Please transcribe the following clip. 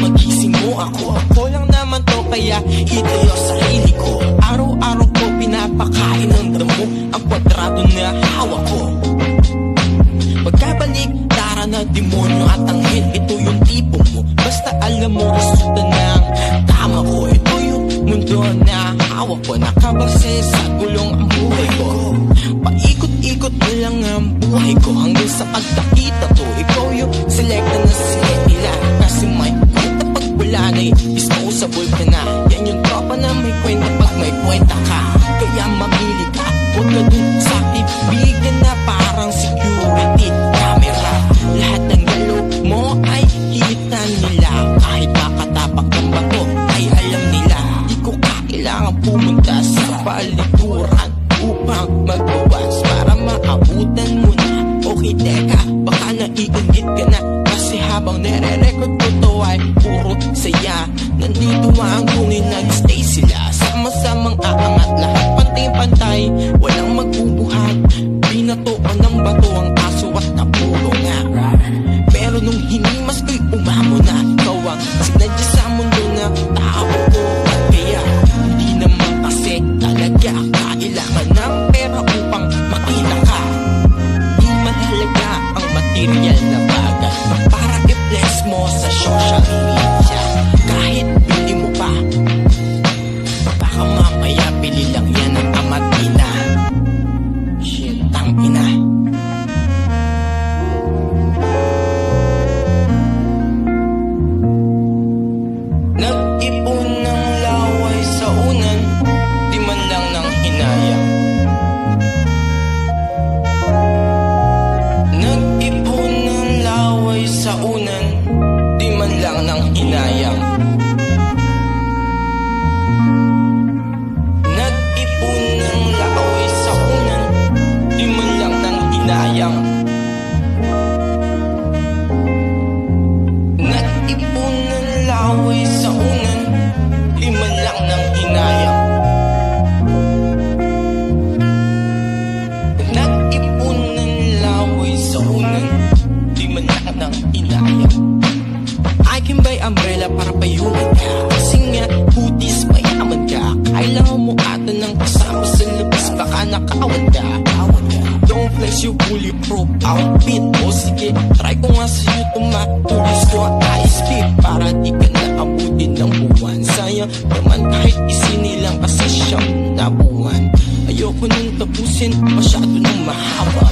magising mo ako lang naman to, kaya itayo sarili ko. Araw-araw ko pinapakain ng damo ang kwadrado na hawak ko. Pagkabalik, tara na demonyo at anghel, ito yung tipo mo. Basta alam mo, resulta ng tama ko. Ito yung mundo na hawak ko. Nakabase sa gulong ang buhay ko. Paikot-ikot na lang ang buhay ko hanggang sa pagkakita to. Ikaw yung selecta na select nila, kasi may kwenta pag wala na, disposable ka na. Yan yung tropa na may kwenta pag may kwenta ka. Kaya mamili ka, huwag ka dun sa kaibigan na parang security camera. Lahat ng galaw mo ay kita nila. Kahit makatapak ng bato ay alam nila. Di ko kailangan pumunta sa palikuran upang magbawas para maabutan mo na. Okay, teka, baka naiingit ka na, kasi habang nare-record ko to ay puro saya. Nandito ang kunin, nag-stay sila. Sama-samang aangat, lahat pantay-pantay, walang magbubuhat. Binatoan ng bato ang aso at napuro nga. Pero nung hinimas ko'y umamo na. Ikaw ang sinadya sa mundo na tao ko. Kaya hindi naman kasi talaga kailangan ng pera upang makita ka. Di mahalaga ang material na bagay para i-flex mo sa social media. Kahit bili mo pa, baka mamaya bili lang yan ang ama't ina. Shit, ang ina. Nag-ipon ng laway sa unan, di man lang ng hinayang. Nag-ipon ng laway sa unan, di man lang ng hinayang. Nag-ipon ng laway sa unan, di man lang ng hinayang. Nag-ipon ng laway sa unan, di man lang ng hinayang. Nag-ipon ng laway sa unan, di man lang ng hinayang. I can buy umbrella para payungan ka, kasi nga putis mayaman ka. Kailangan mo ata ng kasama sa labas, baka nakawan ka. Don't flex your bulletproof outfit. O sige, try ko nga sa'yo tumatulis ko ang ice pick para di ka naabutin ng buwan. Sayang naman kahit isinilang kasi siyang nabuwan. Ayoko nang tapusin, masyado nang mahaba.